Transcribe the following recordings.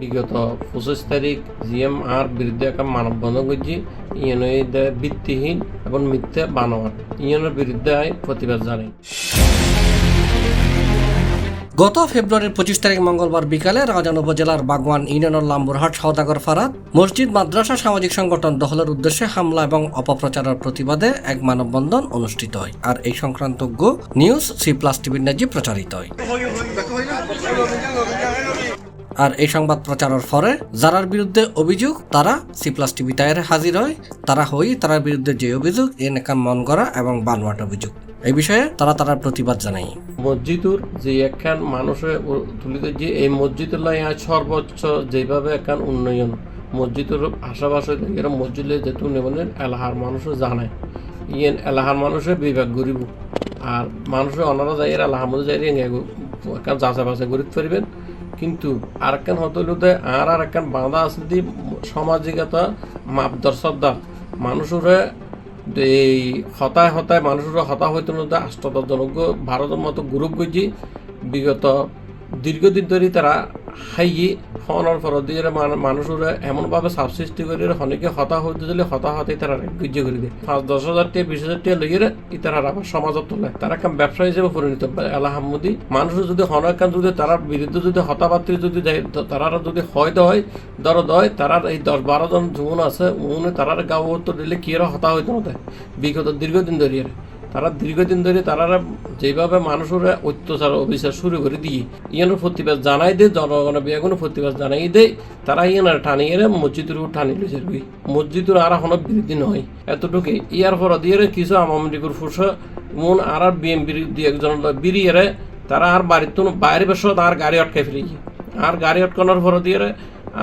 বিগত 25 তারিখ জিএমআর বিরুদ্ধে একটা মানববন্ধন করছি ইউএনএ ভিত্তিহীন এবং মিথ্যা বানোয়াট ইউএনের বিরুদ্ধে প্রতিবাদ জানাই। গত ফেব্রুয়ারির 25 তারিখ মঙ্গলবার বিকালে রাউজান উপজেলার বাগওয়ান ইউনিয়নের লাম্বুরহাট সওদাগর ফারাদ মসজিদ মাদ্রাসা সামাজিক সংগঠন দখলের উদ্দেশ্যে হামলা এবং অপপ্রচারের প্রতিবাদে এক মানববন্ধন অনুষ্ঠিত হয়। আর এই সংক্রান্ত নিউজ C+ টিভির ন্যায্যে প্রচারিত হয়। আর এই সংবাদ প্রচারের পরে যারার বিরুদ্ধে অভিযোগ তারা C+ টিভি তায়ের হাজির হয়। তারার বিরুদ্ধে যে অভিযোগ এনকাম মন করা এবং বানোয়াট অভিযোগ এই বিষয়ে তারা প্রতিবাদ জানায়। মসজিদুর যে একখান মানুষের তুলিতে যে এই মসজিদের সর্বোচ্চ যেভাবে একখান উন্নয়ন মসজিদের আশেপাশে এরা মসজিদে যেহেতু নেবেন এলাহার মানুষও জানায় ইয়েন এলাহার মানুষের বিবেক গরিব আর মানুষের অনারা যাই এলাহার মধ্যে যাই একখান যাচা বাছাই গরিব পারিবেন। কিন্তু আর একখান হতলুতে আর একখান বাঁধা আছে দি সামাজিকতা মাপদর্শকদার মানুষের এই হতায় মানুষের হতা হইতে নদী আষ্টদশজনক ভারতের মতো গ্রুপ গজি বিগত দীর্ঘদিন ধরে তারা হাইয়ে হনার ফর দিয়ে মানুষের এমনভাবে সাব সৃষ্টি করে অনেকে হতা হইতে দিলে হতাহতেই তারা গজ্য করে দিয়ে 5-10,000 টাকা 20,000 টাকা লইয়ে তারা আবার সমাজত তোলে তারা একটা ব্যবসা হিসেবে পরিণত এলাহামদি মানুষের যদি হনকান যদি তার বিরুদ্ধে যদি হতাপাত্রী যদি তারা যদি হয় তারা এই 10-12 জন যুবন আছে উনি তারা গাঁও তো দিলে কি এরা হতা হইতে না বিগত দীর্ঘদিন ধরে তারা যেভাবে মানুষের অত্যাচার অবিচার শুরু করে দিয়ে ইয়ানোর প্রতিবাদ জানাই দেয় জনগণের বিয়াগুলো প্রতিবাদ জানাই দেয় তারা ইয়ানার টানিয়ে মসজিদের উপর টানি লইছে মসজিদের আর এখনো বিরোধী নয় এতটুকুই ইয়ার পর দিয়ে কিছু আওয়ামীলীগের ফুসা মন আর বিএমপির দিয়ে একজন বিরিয়ে তারা আর বাড়িতে বাইরে বেশ আর গাড়ি আটকাই ফেলেছি আর গাড়ি আটকানোর পর দিয়ে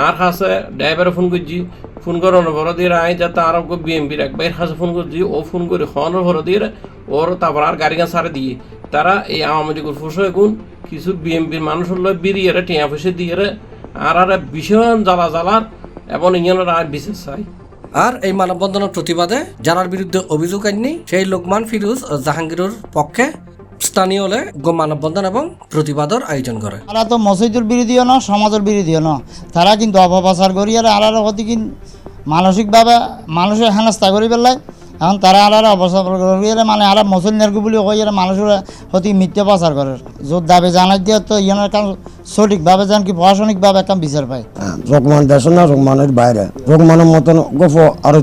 আর হাসে ড্রাইভারে ফোন করানোর ভর দিয়ে আই যাতে আর বিএমপির এক বাইর হাসে ফোন করছি ও ফোন করে হওয়ানোর ভর দিয়ে ওর তারপর আর গাড়ি গান সারে দিয়ে তারা এই আওয়ামী লীগের ফুসো এখন কিছু বিএমপির মানুষের বিরিয়ে টিয়া ফুসে দিয়ে আর ভীষণ জ্বালার এবং ইঞ্জনের আর বিশেষ চাই। আর এই মানববন্ধনের প্রতিবাদে যারার বিরুদ্ধে অভিযোগ আননি সেই লোকমান ফিরোজ ও জাহাঙ্গীরের পক্ষে স্থানীয় হলে মানববন্ধন এবং প্রতিবাদের আয়োজন করে। তারা তো মসজিদের বিরোধীও না সমাজের বিরোধীও না তারা কিন্তু অপপ্রচার করি আর হতে কি মানসিকভাবে মানুষের হেনস্থা করি পেলাই এখন তারা আর অপপ্রচার করি মানে আর মুসলিমের বলে কই মানুষের হতে মিথ্যা প্রচার করে যত দাবি জানাই দিয়ে তো ইয়ানের কাম সঠিকভাবে যেন কি প্রশাসনিকভাবে একটা বিচার পায়। রকমান দেশ না রকমানের বাইরে রকমানের মতন গপ আর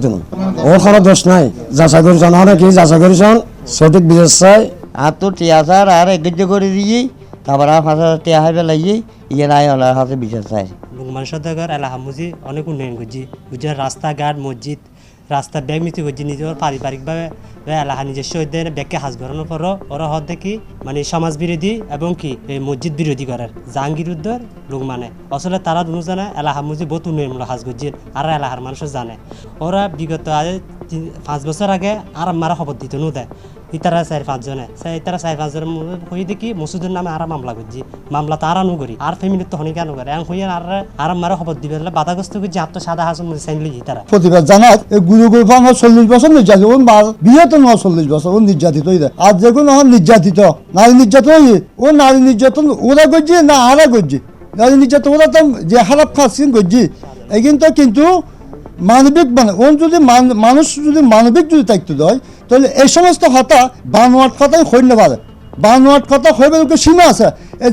ও খারাপ দোষ নাই যাচা করেছেন অনেক যাচা করেছেন সঠিক বিচার চাই আর তো টিয়াচার আর এগিয়ে করে দিয়ে তারপর আর 5,000 টিয়া হাইবে লাগিয়ে ইয়ে নাই হলার হাতে বিচার চাই। লোকমান সওদাগর এলাহামুজি অনেক উন্নয়ন করছি বুঝে রাস্তাঘাট মসজিদ রাস্তা ব্যাগ মিতি করছি নিজের পারিবারিকভাবে এলাহা নিজস্ব উদ্যানে ব্যাগকে হাজ করানোর পরও ওরা হদ দেখি মানে সমাজ বিরোধী এবং কি মসজিদ বিরোধী করার জাহাঙ্গীর উদ্দর লোকমানে আসলে তারা দুনো জানে এলাহামুজি বহুত উন্নয়নমূলক হাজ করছে আর এলাহার মানুষও জানে ওরা বিগত 5 বছর আগে আর মারা খবর দিত নো দেয় ইতারা 4-5 জনে ইতারা 4-5 জনের হয়ে দেখি মসজিদের নামে আর মামলা করছি মামলা তো আর আনু করি আর ফ্যামিলির তো হনি কেন করে এখন হইয়া আর মারা খবর দিবে বাধাগ্রস্ত করছি হাত তো সাদা হাসন চাইলি তারা প্রতিবাদ জানাত গুরু 40 বছর নির্যাতিত বিয়ে তো 40 বছর ও নির্যাতিত হয়ে যায় আর যে কোনো নির্যাতিত নারী নির্যাতন ও নারী নির্যাতন ওরা করছে না আরা করছে নারী নির্যাতন ওরা তো যে হারাপ খাচ্ছেন করছি এই কিন্তু মানবিক মানে ও যদি মানুষ যদি মানবিক যদি দায়িত্ব দেয় তাহলে এই সমস্ত কথা বানোয়াট কথাই হইতে পারে বানোয়াট কথা হইবে সীমা আছে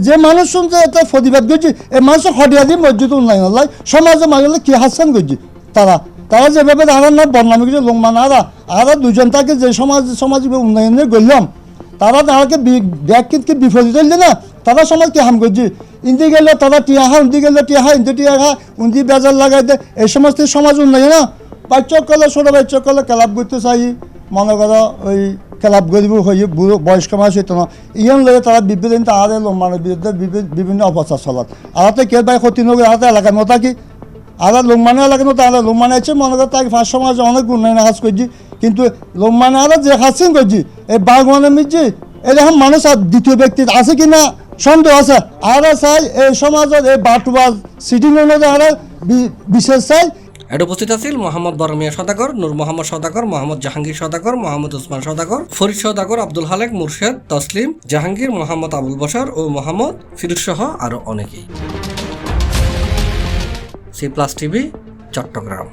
যে মানুষ শুনছে এটা প্রতিবাদ করছি এই মানুষ হটিয়া দিয়ে মসজিদ উন্নয়ন লাই সমাজে মাঝে কি হাসান করছি তারা যেভাবে আনার না বদনামি করছে লোকমান আর দুজন তাকে যে সমাজ উন্নয়নে গড়লাম তারাকে ব্যাগকে বিপরীত হইলে না তারা সমাজকে হাম করছে ইন্দি গেলে তারা টিয়াহা উন্দি গেলে টিয়াহা ইন্দি টিয়াহা উন্দি বেজার লাগাই দেয় এই সমস্ত সমাজ উন্নয়ন না বাচ্চা কলে ছোটো বাচ্চা কলে ক্লাব করতে চাই মনে করো ওই ক্লাব গরিব হয়ে বুড়ো বয়স্ক মানুষ হইতো না ইয়ান লগে তারা বিভিন্ন আরে লোকমানের বিরুদ্ধে বিভিন্ন অপচার চলাত আলাতে কে বাই ক্ষতি নগর আলাদা এলাকায় মতো কি আলাদা লোকমানে এলাকায় মতো আলাদা লোকমানে আছে মনে করো তাকে 5 সমাজে অনেক উন্নয়ন কাজ করছি কিন্তু লোকমানে আলাদা যে হাসিন করছি এই বাগওয়ানের মিজি এরকম মানুষ আর দ্বিতীয় ব্যক্তি আছে কি না সন্দেহ আছে আর চাই এই সমাজের এই বাটুবাজ সিটিং আর বিশেষ চাই। এর উপস্থিত আছেন মোহাম্মদ বরমিয়া সওদাগর, নূর মোহাম্মদ সওদাগর, মোহাম্মদ জাহাঙ্গীর সওদাগর, মোহাম্মদ ওসমান সওদাগর, ফরিদ সওদাগর, আব্দুল হালেক, মুর্শেদ, তসলিম, জাহাঙ্গীর, মোহাম্মদ আবুল বশর ও মোহাম্মদ ফিরোজ সহ আরো অনেকেই। C plus TV, Chittagong.